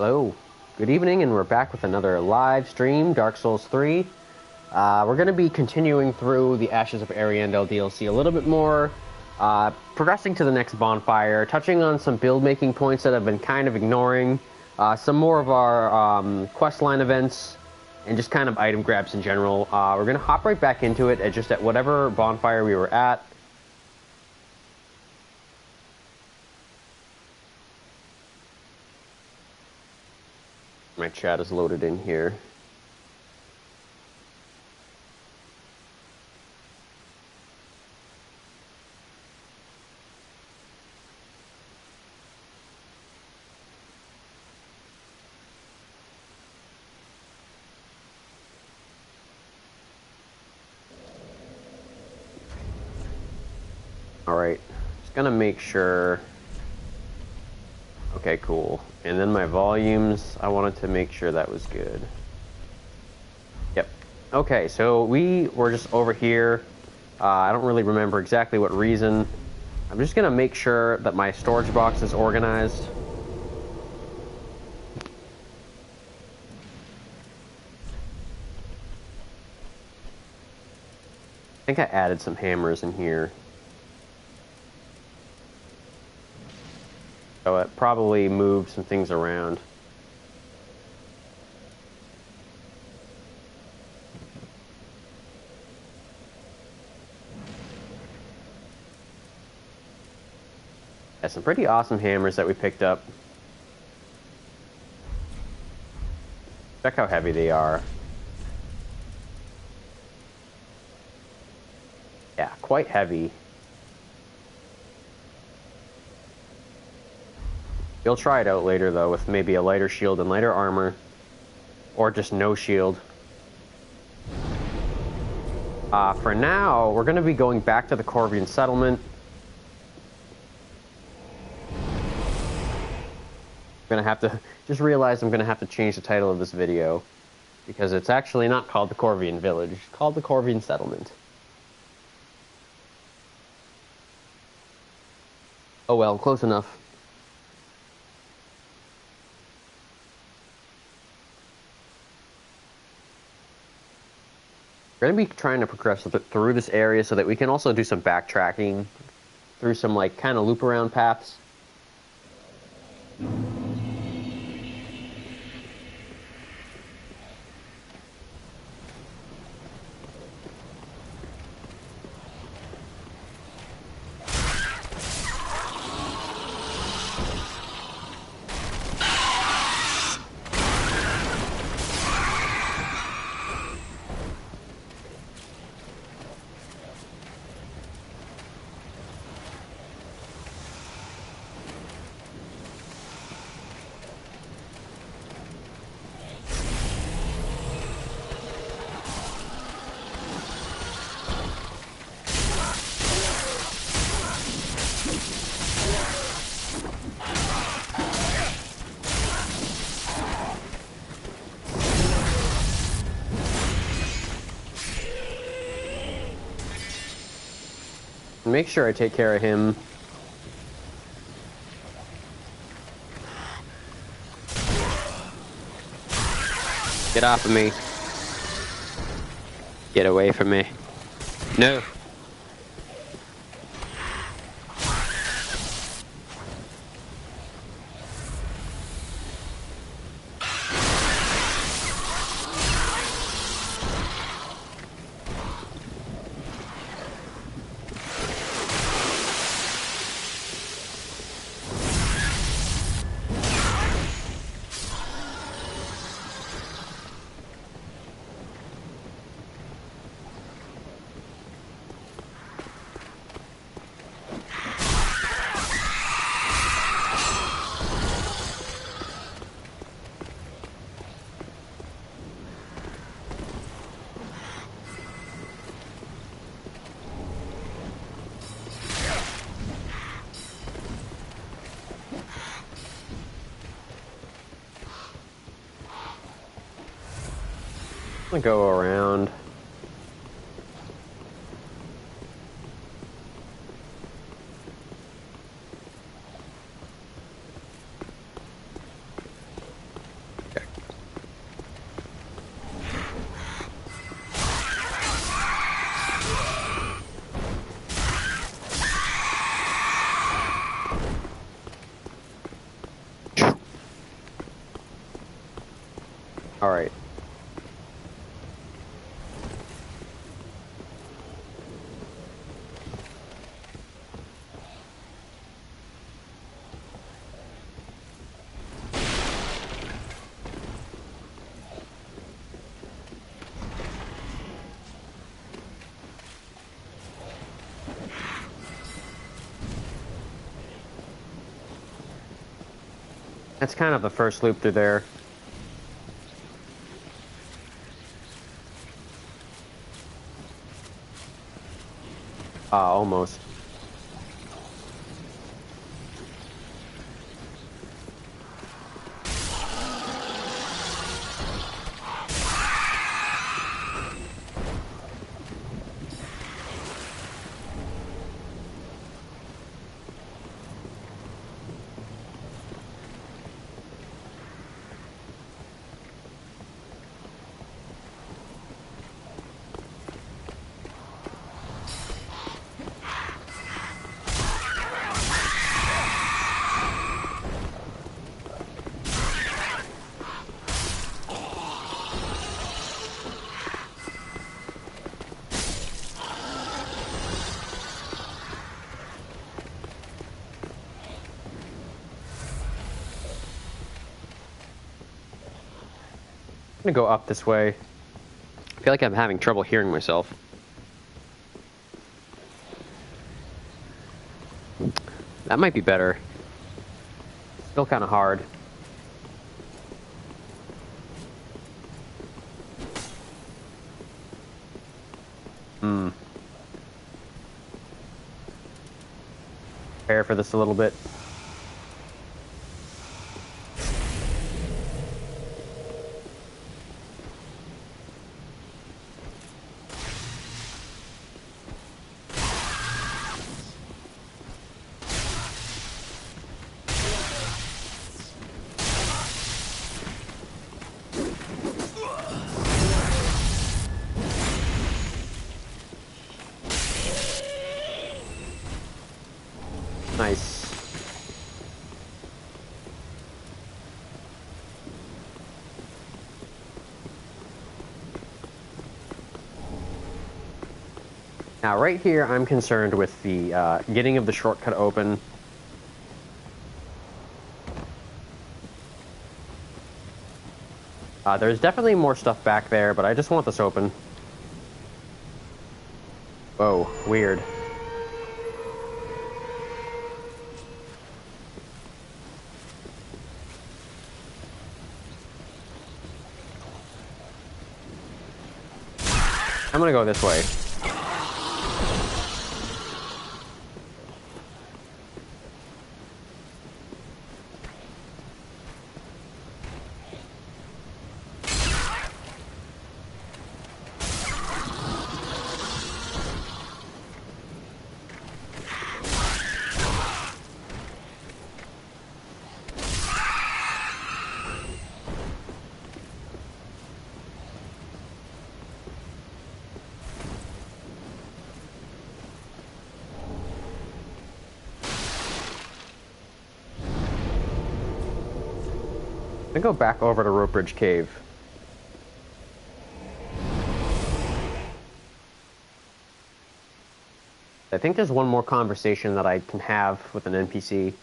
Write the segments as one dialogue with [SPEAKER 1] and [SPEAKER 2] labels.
[SPEAKER 1] Hello, good evening, and we're back with another live stream, Dark Souls 3. We're going to be continuing through the Ashes of Ariandel DLC a little bit more, progressing to the next bonfire, touching on some build-making points that I've been kind of ignoring, some more of our questline events, and just kind of item grabs in general. We're going to hop right back into it at whatever bonfire we were at. My chat is loaded in here. Alright, just gonna make sure. Okay, cool. And then my volumes, I wanted to make sure that was good. Yep. Okay, so we were just over here. I don't really remember exactly what reason. I'm just gonna make sure that my storage box is organized. I think I added some hammers in here. So it probably moved some things around. Yeah, some pretty awesome hammers that we picked up. Check how heavy they are. Yeah, quite heavy. You'll try it out later, though, with maybe a lighter shield and lighter armor. Or just no shield. For now, we're going to be going back to the Corvian settlement. I'm going to have to... Just realized I'm going to have to change the title of this video. Because it's actually not called the Corvian Village. It's called the Corvian Settlement. Oh well, close enough. We're going to be trying to progress through this area so that we can also do some backtracking through some, like, kind of loop-around paths. Make sure I take care of him. Get off of me. Get away from me. No. I'm gonna go around. All right. That's kind of the first loop through there. Almost. I'm gonna go up this way. I feel like I'm having trouble hearing myself. That might be better. Still kind of hard. Prepare for this a little bit. Nice. Now, right here, I'm concerned with the getting of the shortcut open. There's definitely more stuff back there, but I just want this open. Whoa, weird. I'm gonna go this way. I'm gonna go back over to Rope Bridge Cave. I think there's one more conversation that I can have with an NPC. And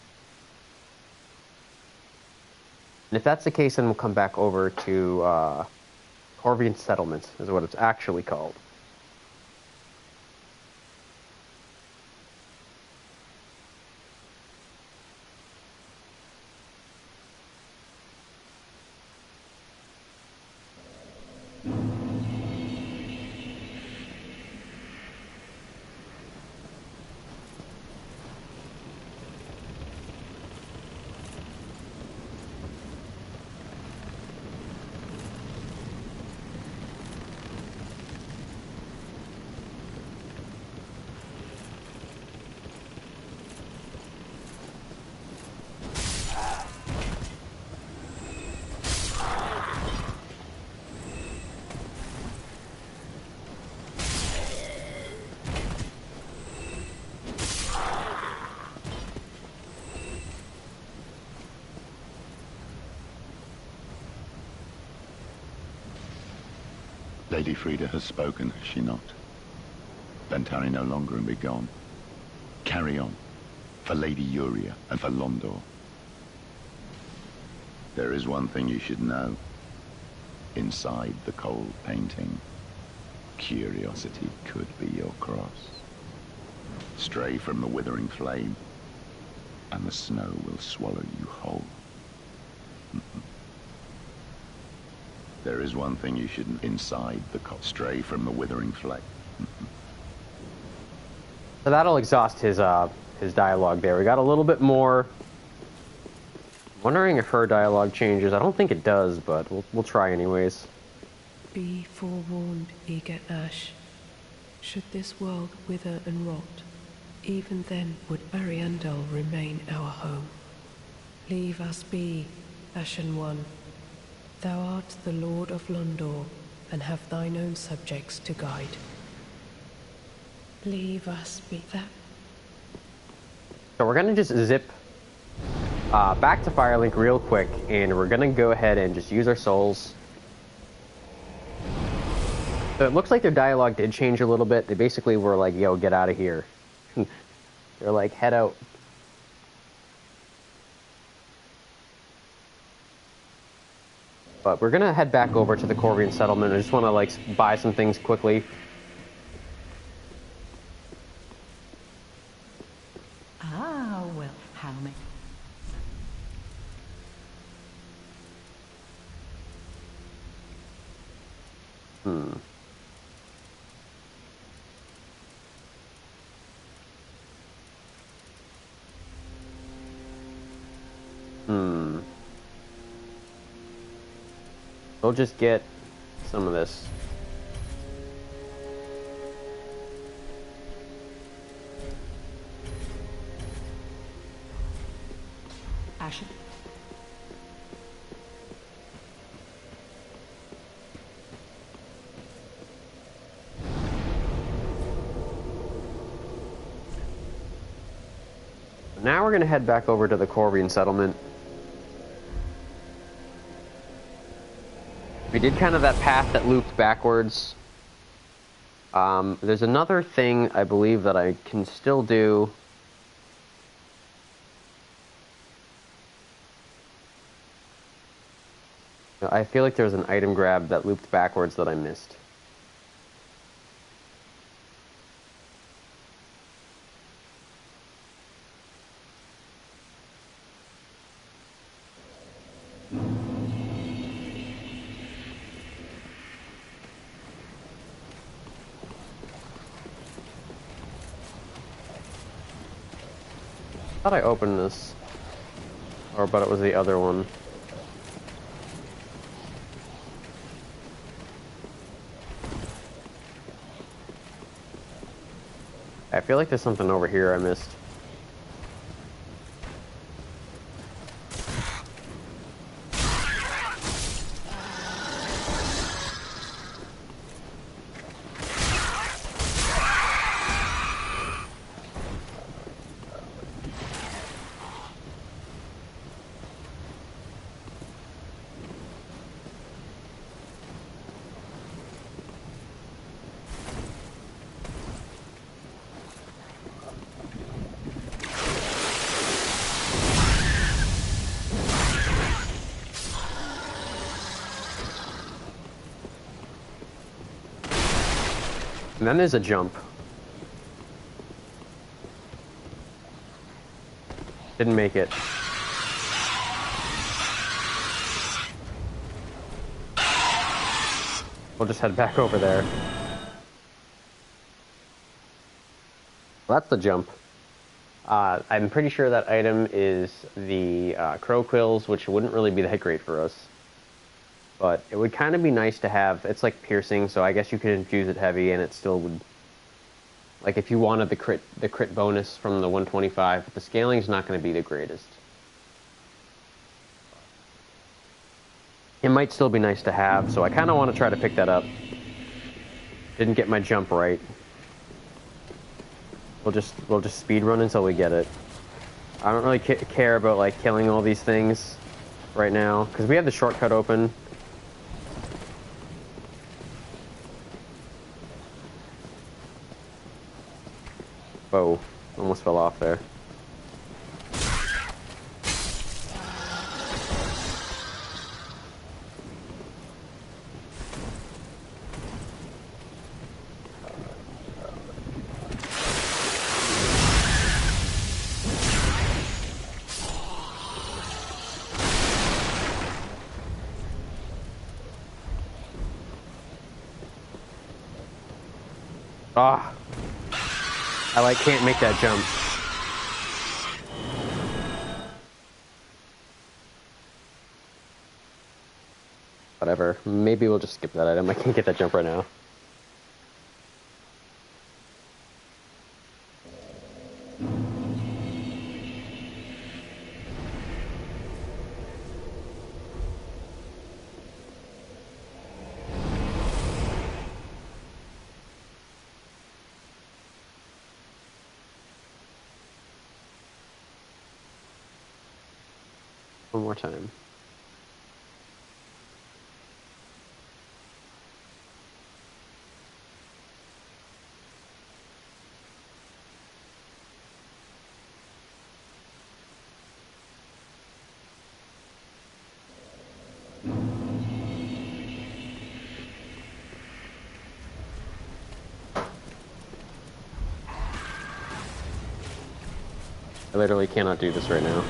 [SPEAKER 1] if that's the case, then we'll come back over to Corvian Settlement, is what it's actually called.
[SPEAKER 2] Lady Frida has spoken, has she not? Then tarry no longer and be gone. Carry on, for Lady Uria and for Londor. There is one thing you should know. Inside the cold painting, curiosity could be your cross. Stray from the withering flame, and the snow will swallow you whole. There is one thing you shouldn't inside the stray from the withering flame.
[SPEAKER 1] So that'll exhaust his dialogue there. We got a little bit more. I'm wondering if her dialogue changes. I don't think it does, but we'll try anyways.
[SPEAKER 3] Be forewarned, eager Ash. Should this world wither and rot, even then would Ariandel remain our home. Leave us be, Ashen One. Thou art the Lord of Londor, and have thine own subjects to guide. Leave us be that.
[SPEAKER 1] So we're gonna just zip back to Firelink real quick, and we're gonna go ahead and just use our souls. So it looks like their dialogue did change a little bit. They basically were like, yo, get out of here. They're like, head out. But we're gonna head back over to the Corvian settlement. I just wanna like buy some things quickly.
[SPEAKER 4] Ah, well, how many?
[SPEAKER 1] We'll just get some of this.
[SPEAKER 4] Ashen?
[SPEAKER 1] Now we're going to head back over to the Corvian settlement. We did kind of that path that looped backwards. There's another thing I believe that I can still do. I feel like there was an item grab that looped backwards that I missed. I thought I opened this, but it was the other one. I feel like there's something over here I missed. And then there's a jump. Didn't make it. We'll just head back over there. Well, that's the jump. I'm pretty sure that item is the crow quills, which wouldn't really be that great for us. But it would kind of be nice to have. It's like piercing, so I guess you could infuse it heavy and it still would... Like if you wanted the crit bonus from the 125, but the scaling's not going to be the greatest. It might still be nice to have, so I kind of want to try to pick that up. Didn't get my jump right. We'll just speed run until we get it. I don't really care about like killing all these things right now because we have the shortcut open. Whoa, almost fell off there. Ah, I like can't make that jump. Whatever. Maybe we'll just skip that item. I can't get that jump right now. One more time. I literally cannot do this right now.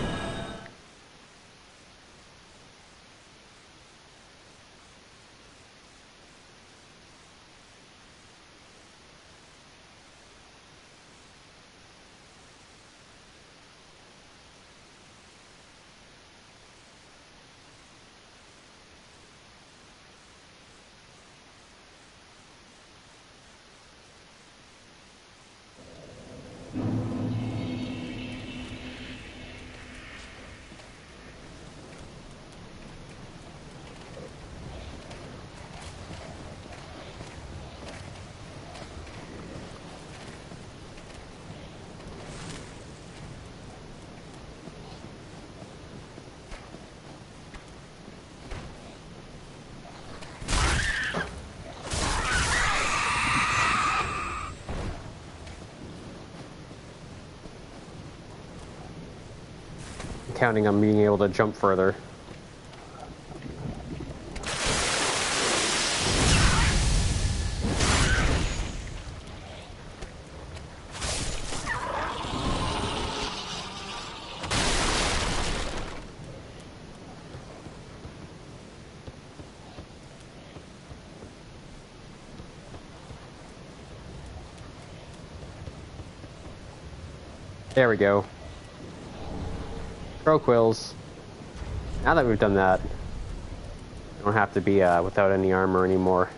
[SPEAKER 1] Counting on being able to jump further. There we go. Throw quills. Now that we've done that, I don't have to be without any armor anymore.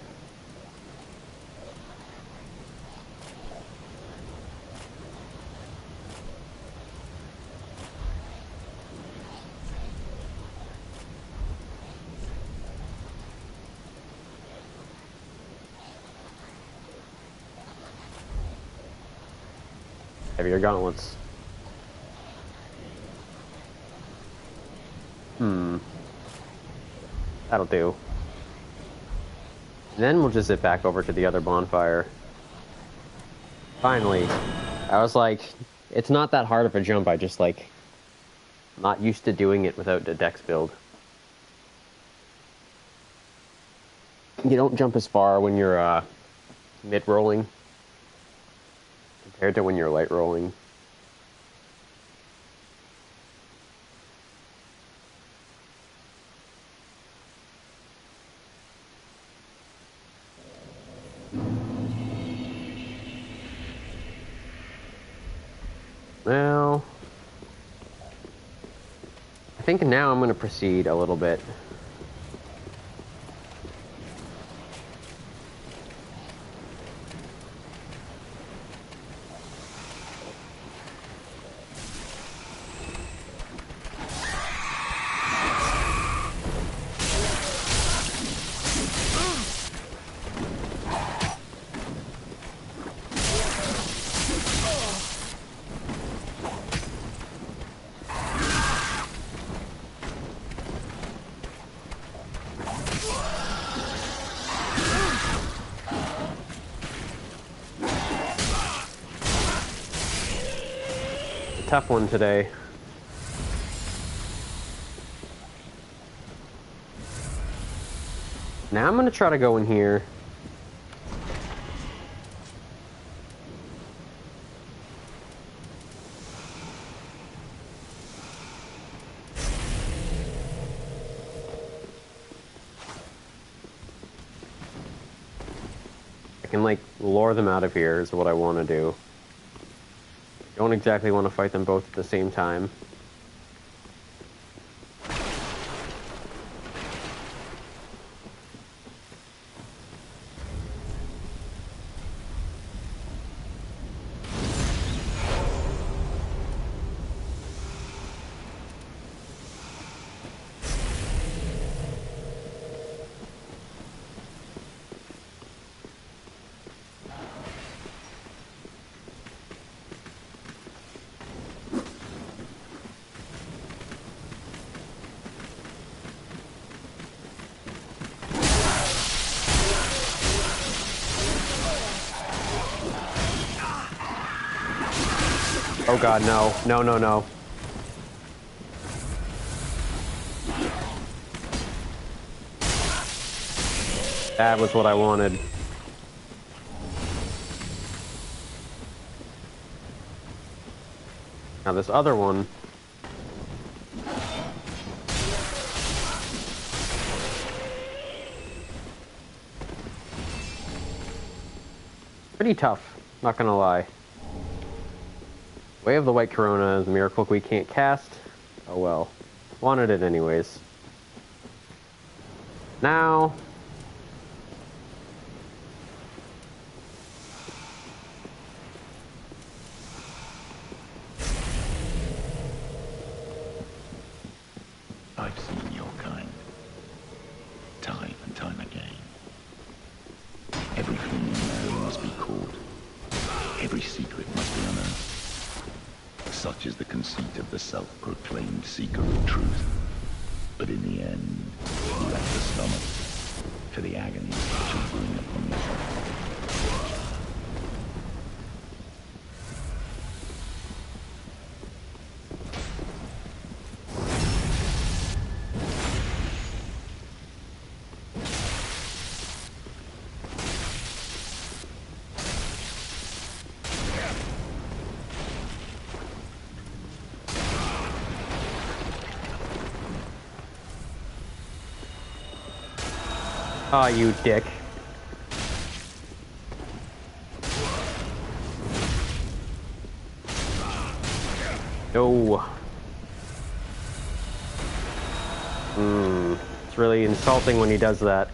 [SPEAKER 1] Heavier gauntlets. That'll do. And then we'll just zip back over to the other bonfire. Finally. I was like, it's not that hard of a jump, I just like not used to doing it without the dex build. You don't jump as far when you're mid-rolling compared to when you're light rolling. Well, I think now I'm going to proceed a little bit. tough one today. Now I'm going to try to go in here. I can, like, lure them out of here is what I want to do. Don't exactly want to fight them both at the same time. Oh god, no. No, no, no. That was what I wanted. Now this other one. Pretty tough, not gonna lie. Way of the White Corona is a miracle we can't cast. Oh well. Wanted it anyways. Now...
[SPEAKER 2] I've seen your kind. Time and time again. Everything you know must be caught. Every secret must be unearthed. Such is the conceit of the self-proclaimed seeker of truth. But in the end, you lack the stomach for the agony that you bring upon yourself.
[SPEAKER 1] Aw, you dick. No. It's really insulting when he does that.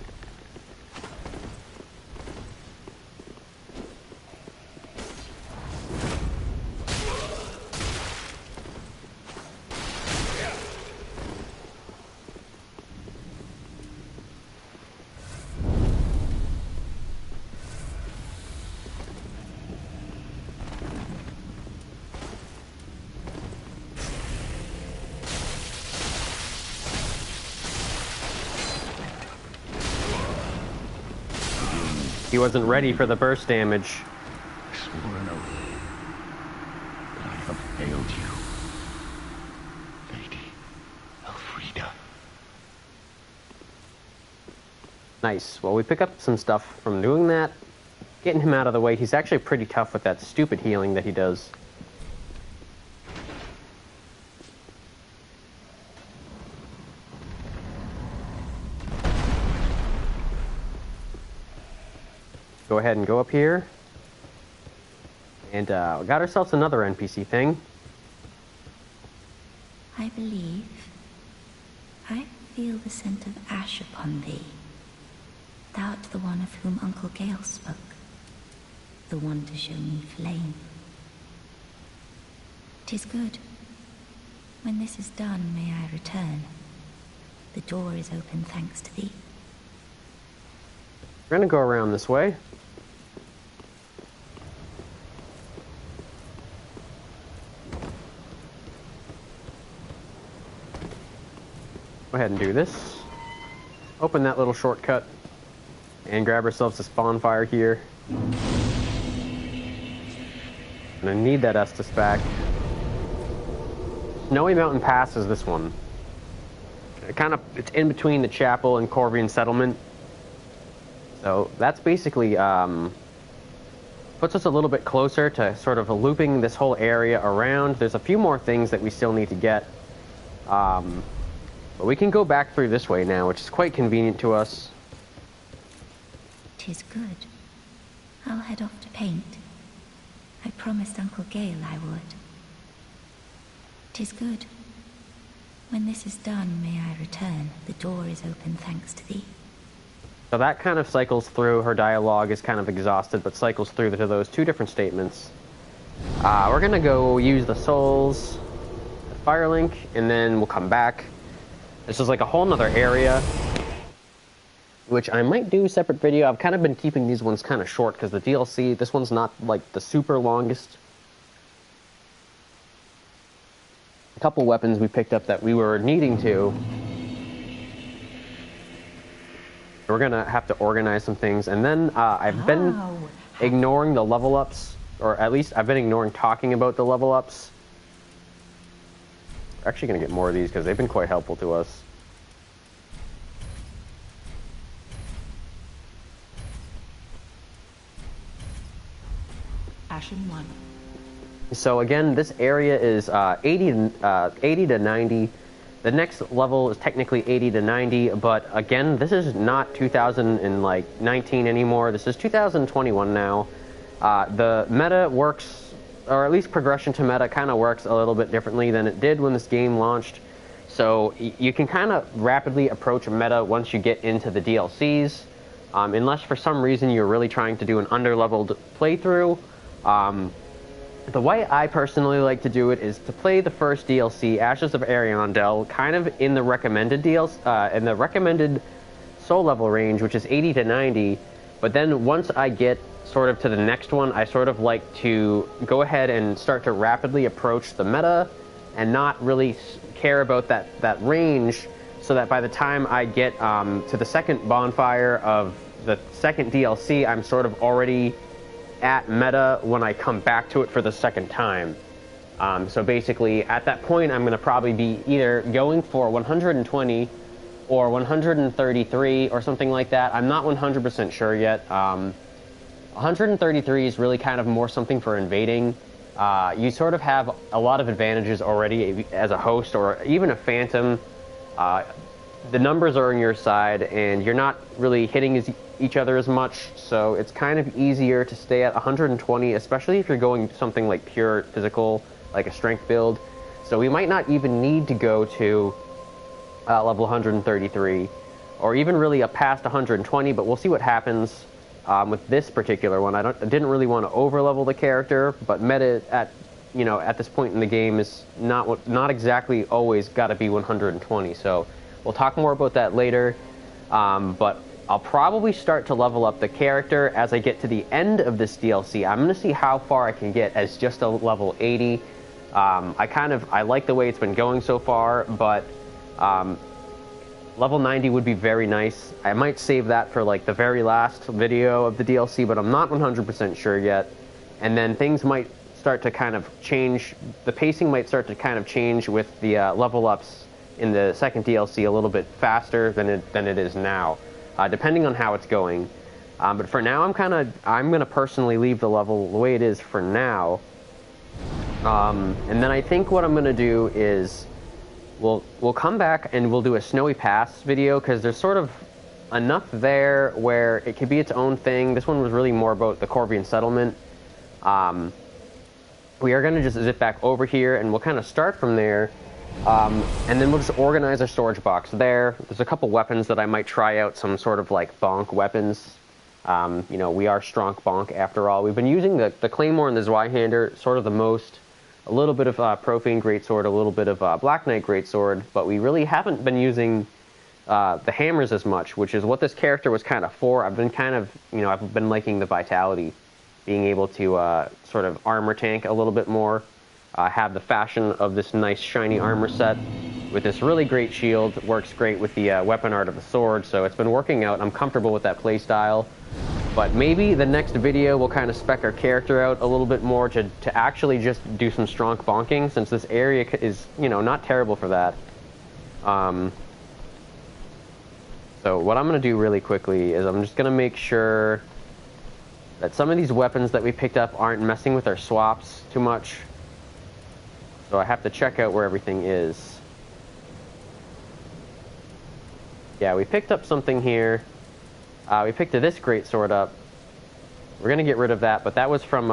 [SPEAKER 1] He wasn't ready for the burst damage.
[SPEAKER 2] I swore an oath that I have failed you, Lady Elfrida.
[SPEAKER 1] Nice. Well, we pick up some stuff from doing that. Getting him out of the way. He's actually pretty tough with that stupid healing that he does. Go ahead and go up here. And we got ourselves another NPC thing.
[SPEAKER 5] I believe I feel the scent of ash upon thee. Thou art the one of whom Uncle Gale spoke. The one to show me flame. 'Tis good. When this is done, may I return. The door is open thanks to thee.
[SPEAKER 1] We're gonna go around this way. Go ahead and do this. Open that little shortcut and grab ourselves this bonfire here. Gonna need that Estus back. Snowy Mountain Pass is this one. It's in between the chapel and Corvian settlement. So that's basically puts us a little bit closer to sort of looping this whole area around. There's a few more things that we still need to get. But we can go back through this way now, which is quite convenient to us.
[SPEAKER 5] 'Tis good. I'll head off to paint. I promised Uncle Gale I would. 'Tis good. When this is done, may I return. The door is open thanks to thee.
[SPEAKER 1] So that kind of cycles through. Her dialogue is kind of exhausted, but cycles through to those two different statements. We're going to go use the souls at Firelink, and then we'll come back. This is like a whole nother area, which I might do a separate video. I've kind of been keeping these ones kind of short because the DLC, this one's not like the super longest. A couple weapons we picked up that we were needing to. We're gonna have to organize some things, and then I've been ignoring the level ups, or at least I've been ignoring talking about the level ups. We're actually gonna get more of these because they've been quite helpful to us.
[SPEAKER 4] Ashen 1.
[SPEAKER 1] So again, this area is 80 to 90. The next level is technically 80 to 90, but again, this is not 2019 anymore. This is 2021 now. The meta works, or at least progression to meta kind of works a little bit differently than it did when this game launched. So you can kind of rapidly approach meta once you get into the DLCs, unless for some reason you're really trying to do an underleveled playthrough. The way I personally like to do it is to play the first DLC, Ashes of Ariandel, kind of in the recommended in the recommended soul level range, which is 80 to 90. But then once I get sort of to the next one, I sort of like to go ahead and start to rapidly approach the meta and not really care about that range, so that by the time I get to the second bonfire of the second DLC, I'm sort of already at meta when I come back to it for the second time. So basically, at that point, I'm going to probably be either going for 120 or 133 or something like that. I'm not 100% sure yet. 133 is really kind of more something for invading. You sort of have a lot of advantages already as a host or even a phantom. The numbers are on your side, and you're not really hitting each other as much, so it's kind of easier to stay at 120, especially if you're going something like pure physical, like a strength build. So we might not even need to go to level 133, or even really up past 120, but we'll see what happens with this particular one. I didn't really want to overlevel the character, but meta at this point in the game is not exactly always got to be 120. So we'll talk more about that later, but I'll probably start to level up the character as I get to the end of this DLC. I'm going to see how far I can get as just a level 80. I like the way it's been going so far, but level 90 would be very nice. I might save that for like the very last video of the DLC, but I'm not 100% sure yet. And then things might start to kind of change. The pacing might start to kind of change with the level ups in the second DLC a little bit faster than it is now. Depending on how it's going. But for now, I'm going to personally leave the level the way it is for now. And then I think what I'm going to do is we'll come back and we'll do a Snowy Pass video, because there's sort of enough there where it could be its own thing. This one was really more about the Corvian settlement. We are going to just zip back over here, and we'll kind of start from there. And then we'll just organize our storage box there. There's a couple weapons that I might try out, some sort of like bonk weapons. We are strong bonk after all. We've been using the Claymore and the Zweihander sort of the most. A little bit of Profane Greatsword, a little bit of Black Knight Greatsword, but we really haven't been using the hammers as much, which is what this character was kind of for. I've been I've been liking the vitality, being able to sort of armor tank a little bit more. Have the fashion of this nice shiny armor set with this really great shield. It works great with the weapon art of the sword, so it's been working out. I'm comfortable with that playstyle. But maybe the next video will kind of spec our character out a little bit more to actually just do some strong bonking, since this area is, you know, not terrible for that. So what I'm going to do really quickly is I'm just going to make sure that some of these weapons that we picked up aren't messing with our swaps too much. So I have to check out where everything is. Yeah, we picked up something here. We picked this greatsword up. We're going to get rid of that, but that was from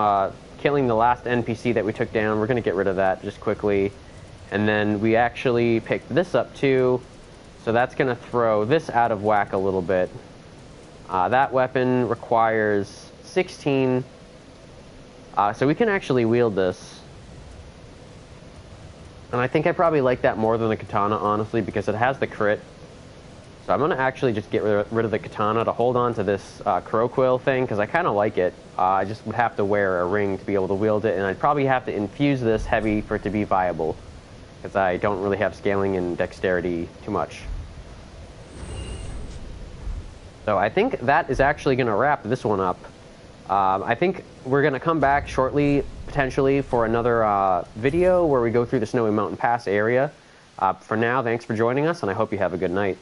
[SPEAKER 1] killing the last NPC that we took down. We're going to get rid of that just quickly. And then we actually picked this up too. So that's going to throw this out of whack a little bit. That weapon requires 16. So we can actually wield this. And I think I probably like that more than the katana, honestly, because it has the crit. So I'm going to actually just get rid of the katana to hold on to this crow quill thing, because I kind of like it. I just would have to wear a ring to be able to wield it, and I'd probably have to infuse this heavy for it to be viable, because I don't really have scaling and dexterity too much. So I think that is actually going to wrap this one up. I think we're going to come back shortly, potentially, for another video where we go through the Snowy Mountain Pass area. For now, thanks for joining us, and I hope you have a good night.